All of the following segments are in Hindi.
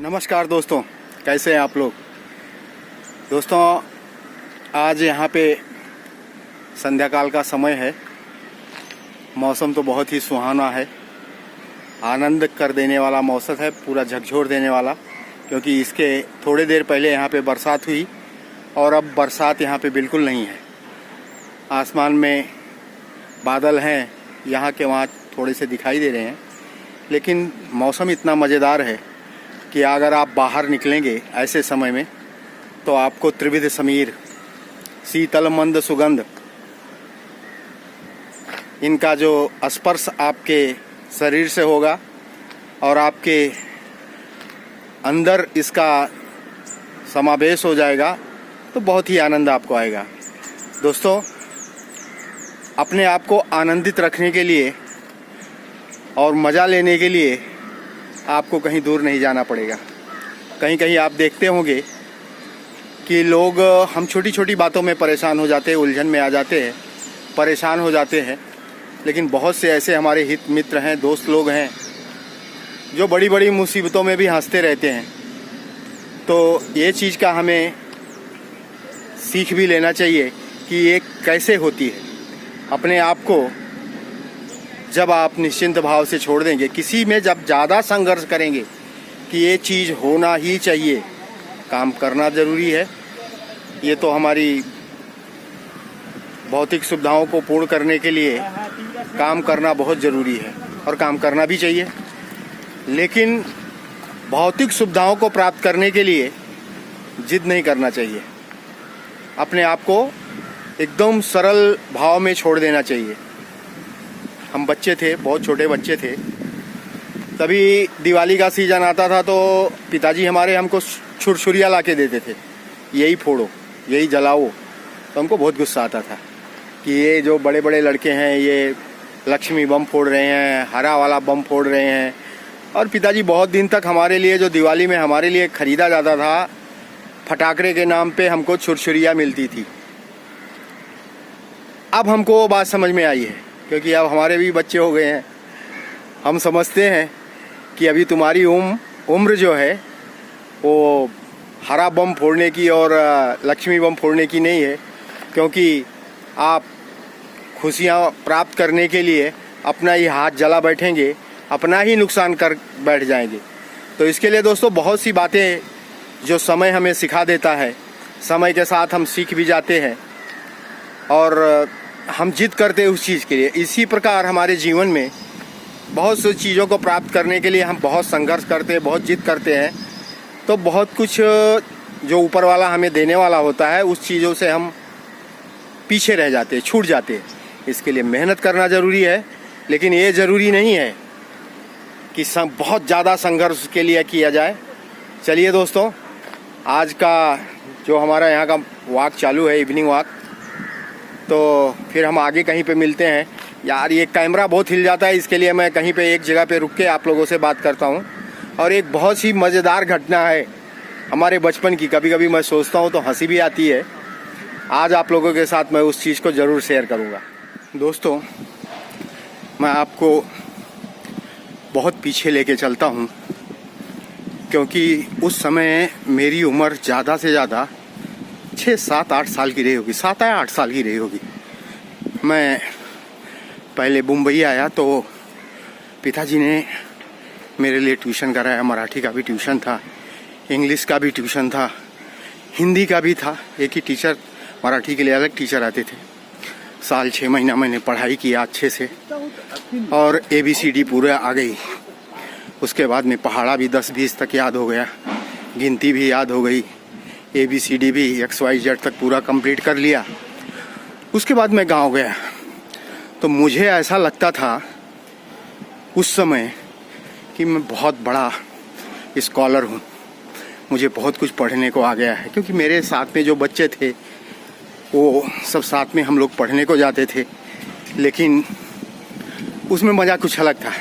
नमस्कार दोस्तों, कैसे हैं आप लोग। दोस्तों आज यहाँ पे संध्या काल का समय है। मौसम तो बहुत ही सुहाना है, आनंद कर देने वाला मौसम है, पूरा झकझोर देने वाला। क्योंकि इसके थोड़ी देर पहले यहाँ पे बरसात हुई और अब बरसात यहाँ पे बिल्कुल नहीं है। आसमान में बादल हैं, यहाँ के वहाँ थोड़े से दिखाई दे रहे हैं, लेकिन मौसम इतना मज़ेदार है कि अगर आप बाहर निकलेंगे ऐसे समय में तो आपको त्रिविध समीर, शीतल मंद सुगंध, इनका जो स्पर्श आपके शरीर से होगा और आपके अंदर इसका समावेश हो जाएगा तो बहुत ही आनंद आपको आएगा। दोस्तों, अपने आप को आनंदित रखने के लिए और मज़ा लेने के लिए आपको कहीं दूर नहीं जाना पड़ेगा। कहीं कहीं आप देखते होंगे कि लोग, हम छोटी छोटी बातों में परेशान हो जाते हैं, उलझन में आ जाते हैं, परेशान हो जाते हैं। लेकिन बहुत से ऐसे हमारे हित मित्र हैं, दोस्त लोग हैं जो बड़ी बड़ी मुसीबतों में भी हंसते रहते हैं। तो ये चीज़ का हमें सीख भी लेना चाहिए कि ये कैसे होती है। अपने आप को जब आप निश्चिंत भाव से छोड़ देंगे, किसी में जब ज़्यादा संघर्ष करेंगे कि ये चीज़ होना ही चाहिए, काम करना ज़रूरी है, ये तो हमारी भौतिक सुविधाओं को पूर्ण करने के लिए काम करना बहुत ज़रूरी है और काम करना भी चाहिए। लेकिन भौतिक सुविधाओं को प्राप्त करने के लिए जिद नहीं करना चाहिए। अपने आप को एकदम सरल भाव में छोड़ देना चाहिए। हम बच्चे थे, बहुत छोटे बच्चे थे, तभी दिवाली का सीज़न आता था तो पिताजी हमारे हमको छुरछुरियाँ ला के देते थे, यही फोड़ो, यही जलाओ। तो हमको बहुत गुस्सा आता था कि ये जो बड़े बड़े लड़के हैं ये लक्ष्मी बम फोड़ रहे हैं, हरा वाला बम फोड़ रहे हैं। और पिताजी बहुत दिन तक हमारे लिए, जो दिवाली में हमारे लिए ख़रीदा जाता था, फटाकरे के नाम पे हमको छुरछुरियाँ मिलती थी। अब हमको वो बात समझ में आई है, क्योंकि अब हमारे भी बच्चे हो गए हैं। हम समझते हैं कि अभी तुम्हारी उम्र जो है वो हरा बम फोड़ने की और लक्ष्मी बम फोड़ने की नहीं है, क्योंकि आप खुशियाँ प्राप्त करने के लिए अपना ही हाथ जला बैठेंगे, अपना ही नुकसान कर बैठ जाएंगे। तो इसके लिए दोस्तों बहुत सी बातें जो समय हमें सिखा देता है, समय के साथ हम सीख भी जाते हैं और हम जिद करते हैं उस चीज़ के लिए। इसी प्रकार हमारे जीवन में बहुत सी चीज़ों को प्राप्त करने के लिए हम बहुत संघर्ष करते हैं, बहुत जिद करते हैं। तो बहुत कुछ जो ऊपर वाला हमें देने वाला होता है, उस चीज़ों से हम पीछे रह जाते हैं, छूट जाते हैं। इसके लिए मेहनत करना ज़रूरी है, लेकिन ये ज़रूरी नहीं है कि बहुत ज़्यादा संघर्ष के लिए किया जाए। चलिए दोस्तों, आज का जो हमारा यहाँ का वॉक चालू है, इवनिंग वॉक, तो फिर हम आगे कहीं पे मिलते हैं। यार ये कैमरा बहुत हिल जाता है, इसके लिए मैं कहीं पे एक जगह पे रुक के आप लोगों से बात करता हूँ। और एक बहुत ही मज़ेदार घटना है हमारे बचपन की, कभी कभी मैं सोचता हूँ तो हंसी भी आती है। आज आप लोगों के साथ मैं उस चीज़ को ज़रूर शेयर करूँगा। दोस्तों, मैं आपको बहुत पीछे लेके चलता हूँ, क्योंकि उस समय मेरी उम्र ज़्यादा से ज़्यादा 6, 7, 8 साल की रही होगी, 7 या 8 साल की रही होगी। मैं पहले मुंबई आया तो पिताजी ने मेरे लिए ट्यूशन कराया। मराठी का भी ट्यूशन था, इंग्लिश का भी ट्यूशन था, हिंदी का भी था। एक ही टीचर, मराठी के लिए अलग टीचर आते थे। साल 6 महीना मैंने पढ़ाई किया अच्छे से और ABCD पूरा आ गई। उसके बाद में पहाड़ा भी 10-20 तक याद हो गया, गिनती भी याद हो गई, ABCD भी XYZ तक पूरा कंप्लीट कर लिया। उसके बाद मैं गांव गया तो मुझे ऐसा लगता था उस समय कि मैं बहुत बड़ा स्कॉलर हूँ, मुझे बहुत कुछ पढ़ने को आ गया है। क्योंकि मेरे साथ में जो बच्चे थे वो सब साथ में हम लोग पढ़ने को जाते थे, लेकिन उसमें मज़ा कुछ अलग था।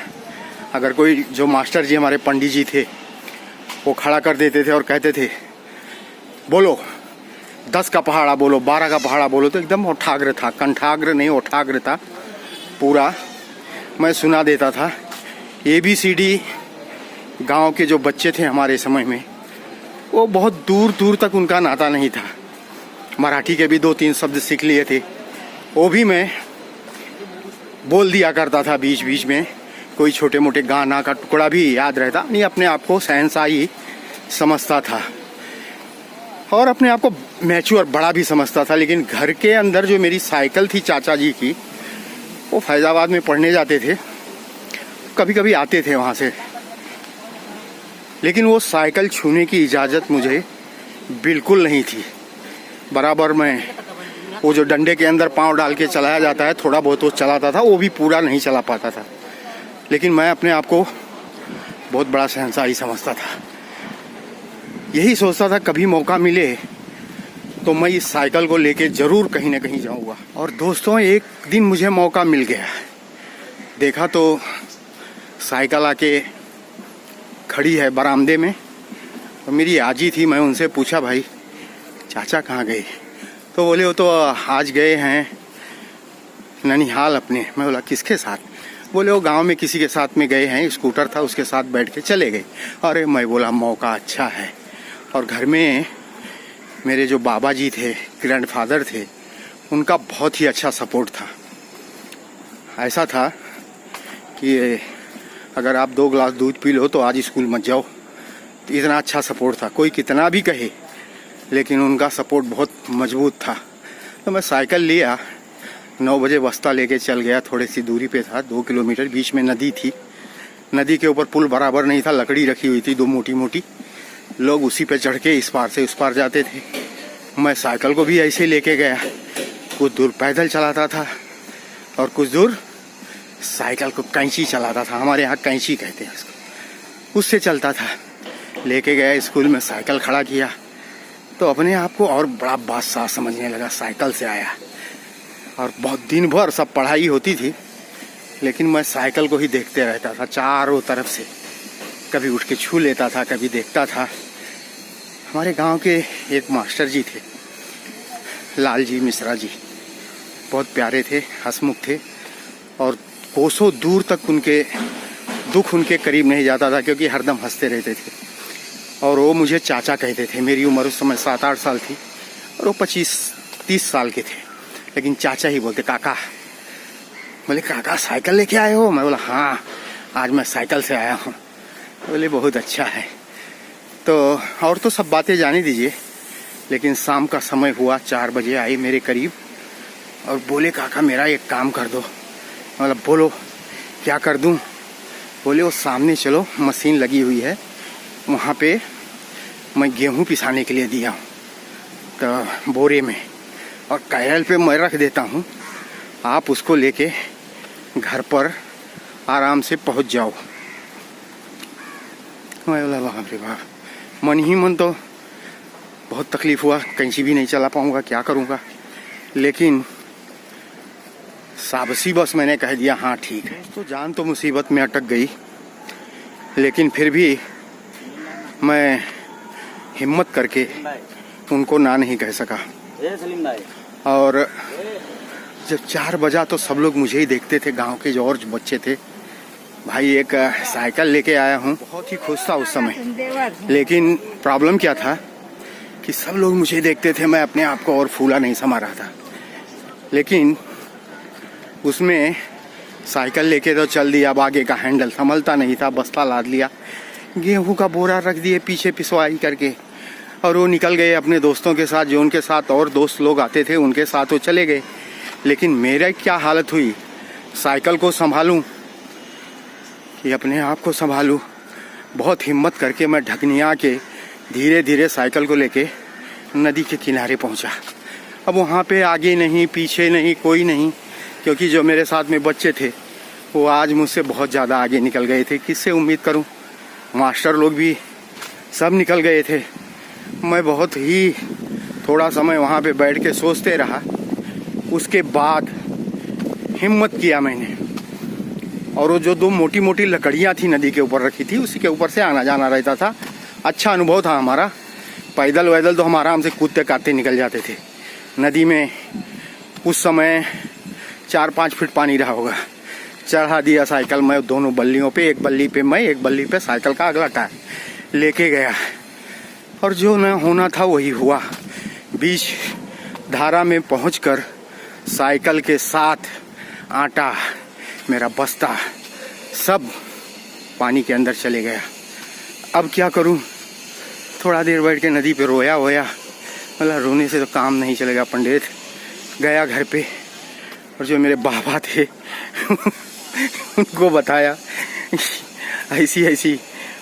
अगर कोई जो मास्टर जी, हमारे पंडित जी थे, वो खड़ा कर देते थे और कहते थे बोलो 10 का पहाड़ा बोलो, 12 का पहाड़ा बोलो, तो एकदम ओठाग्र था, कंठाग्र नहीं ओठाग्र था पूरा। मैं सुना देता था ABCD गांव के जो बच्चे थे हमारे समय में, वो बहुत दूर दूर तक उनका नाता नहीं था। मराठी के भी 2-3 शब्द सीख लिए थे, वो भी मैं बोल दिया करता था बीच बीच में। कोई छोटे मोटे गाना का टुकड़ा भी याद रहता, नहीं अपने आप को शहंशाही समझता था और अपने आप को मैच्योर बड़ा भी समझता था। लेकिन घर के अंदर जो मेरी साइकिल थी चाचा जी की, वो फैज़ाबाद में पढ़ने जाते थे, कभी कभी आते थे वहाँ से, लेकिन वो साइकिल छूने की इजाज़त मुझे बिल्कुल नहीं थी। बराबर मैं वो जो डंडे के अंदर पाँव डाल के चलाया जाता है, थोड़ा बहुत वो चलाता था, वो भी पूरा नहीं चला पाता था। लेकिन मैं अपने आप को बहुत बड़ा शहंशाही समझता था। यही सोचता था कभी मौका मिले तो मैं इस साइकिल को लेके ज़रूर कहीं ना कहीं जाऊंगा। और दोस्तों, एक दिन मुझे मौका मिल गया। देखा तो साइकिल आके खड़ी है बरामदे में, और मेरी आजी थी। मैं उनसे पूछा, भाई चाचा कहाँ गए? तो बोले वो तो आज गए हैं ननिहाल अपने। मैं बोला किसके साथ? बोले वो गांव में किसी के साथ में गए हैं, स्कूटर था उसके साथ बैठ के चले गए। अरे मैं बोला मौका अच्छा है। और घर में मेरे जो बाबा जी थे, ग्रैंडफादर थे, उनका बहुत ही अच्छा सपोर्ट था। ऐसा था कि अगर आप 2 गिलास दूध पी लो तो आज स्कूल मत जाओ, इतना अच्छा सपोर्ट था। कोई कितना भी कहे, लेकिन उनका सपोर्ट बहुत मजबूत था। तो मैं साइकिल लिया, 9 बजे बस्ता लेके चल गया। थोड़ी सी दूरी पे था, 2 किलोमीटर। बीच में नदी थी, नदी के ऊपर पुल बराबर नहीं था, लकड़ी रखी हुई थी 2 मोटी मोटी। लोग उसी पे चढ़ के इस पार से उस पार जाते थे। मैं साइकिल को भी ऐसे लेके गया। कुछ दूर पैदल चलाता था और कुछ दूर साइकिल को कैंची चलाता था। हमारे यहाँ कैंची कहते हैं इसको, उससे चलता था। लेके गया स्कूल में, साइकिल खड़ा किया तो अपने आप को और बड़ा बादशाह समझने लगा। साइकिल से आया और बहुत दिन भर सब पढ़ाई होती थी, लेकिन मैं साइकिल को ही देखते रहता था चारों तरफ से। कभी उठ के छू लेता था, कभी देखता था। हमारे गांव के एक मास्टर जी थे, लाल जी मिश्रा जी, बहुत प्यारे थे, हंसमुख थे, और कोसों दूर तक उनके दुख उनके करीब नहीं जाता था, क्योंकि हरदम हंसते रहते थे। और वो मुझे चाचा कहते थे। मेरी उम्र उस समय 7-8 साल थी और वो 25-30 साल के थे, लेकिन चाचा ही बोलते। काका, बोले काका साइकिल लेके आए हो? मैं बोला हाँ, आज मैं साइकिल से आया हूँ। बोले बहुत अच्छा है। तो और तो सब बातें जाने दीजिए, लेकिन शाम का समय हुआ, 4 बजे आए मेरे करीब और बोले काका मेरा एक काम कर दो। मतलब बोलो क्या कर दूँ? बोले वो सामने चलो, मशीन लगी हुई है, वहाँ पे मैं गेहूँ पिसाने के लिए दिया हूँ तो बोरे में, और कैरल पे मैं रख देता हूँ, आप उसको लेके घर पर आराम से पहुँच जाओ। मैं बोला बाप रे बाप, मन ही मन तो बहुत तकलीफ हुआ। कैंची भी नहीं चला पाऊँगा, क्या करूँगा? लेकिन साबसी बस मैंने कह दिया हाँ ठीक है। तो जान तो मुसीबत में अटक गई, लेकिन फिर भी मैं हिम्मत करके उनको ना नहीं कह सका। और जब 4 बजा तो सब लोग मुझे ही देखते थे, गांव के जो और बच्चे थे। भाई एक साइकिल लेके आया हूँ, बहुत ही खुश था उस समय। लेकिन प्रॉब्लम क्या था कि सब लोग मुझे देखते थे, मैं अपने आप को और फूला नहीं समा रहा था। लेकिन उसमें साइकिल लेके तो चल दिया, अब आगे का हैंडल संभलता नहीं था। बस्ता लाद लिया, गेहूं का बोरा रख दिए पीछे पिसवाई करके, और वो निकल गए अपने दोस्तों के साथ। जो उनके साथ और दोस्त लोग आते थे उनके साथ वो चले गए। लेकिन मेरा क्या हालत हुई, साइकिल को संभालूं कि अपने आप को संभालूं। बहुत हिम्मत करके मैं ढकनिया के धीरे धीरे साइकिल को लेके नदी के किनारे पहुंचा। अब वहाँ पे आगे नहीं पीछे नहीं कोई नहीं, क्योंकि जो मेरे साथ में बच्चे थे वो आज मुझसे बहुत ज़्यादा आगे निकल गए थे। किससे उम्मीद करूं? मास्टर लोग भी सब निकल गए थे। मैं बहुत ही थोड़ा समय वहाँ पे बैठ के सोचते रहा। उसके बाद हिम्मत किया मैंने, और वो जो 2 मोटी मोटी लकड़ियाँ थी नदी के ऊपर रखी थी, उसी के ऊपर से आना जाना रहता था। अच्छा अनुभव था हमारा। पैदल वैदल तो हम आराम से कूदते काटते निकल जाते थे नदी में। उस समय 4-5 फीट पानी रहा होगा, चढ़ा दिया साइकिल मैं दोनों बल्लियों पे, एक बल्ली पे मैं, एक बल्ली पे साइकिल का अगला टायर लेके गया। और जो न होना था वही हुआ। बीच धारा में पहुंचकर साइकिल के साथ आटा, मेरा बस्ता सब पानी के अंदर चले गया। अब क्या करूं? थोड़ा देर बैठ के नदी पे रोया मतलब रोने से तो काम नहीं चलेगा। पंडित गया घर पे और जो मेरे बाबा थे उनको बताया ऐसी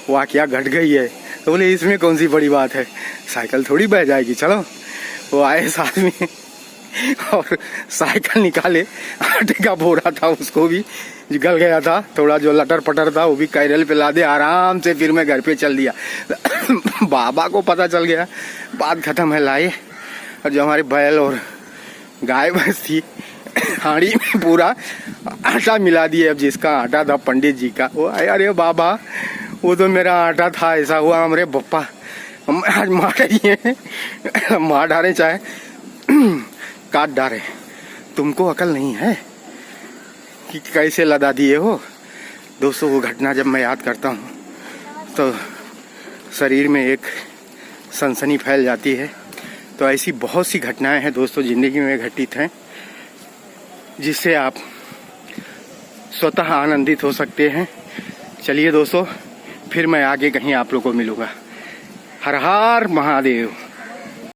वाकया घट गई है। तो बोले इसमें कौन सी बड़ी बात है, साइकिल थोड़ी बह जाएगी, चलो। वो आए साथ में और साइकिल निकाले, आटे का बोरा था उसको भी गल गया था, थोड़ा जो लटर पटर था वो भी कैरल पे लादे आराम से फिर मैं घर पे चल दिया। बाबा को पता चल गया, बात खत्म है। लाए और जो हमारे बैल और गाय भैंस थी हाड़ी में पूरा आटा मिला दिए। अब जिसका आटा था पंडित जी का, वो आया, अरे बाबा वो तो मेरा आटा था, ऐसा हुआ हमारे पप्पा आज मार रही है, मार डाले चाहे काट डाले। तुमको अकल नहीं है कि कैसे लदा दिए हो। दोस्तों वो घटना जब मैं याद करता हूँ तो शरीर में एक सनसनी फैल जाती है। तो ऐसी बहुत सी घटनाएं हैं दोस्तों ज़िंदगी में घटित हैं, जिससे आप स्वतः आनंदित हो सकते हैं। चलिए दोस्तों, फिर मैं आगे कहीं आप लोगों को मिलूँगा। हर हर महादेव।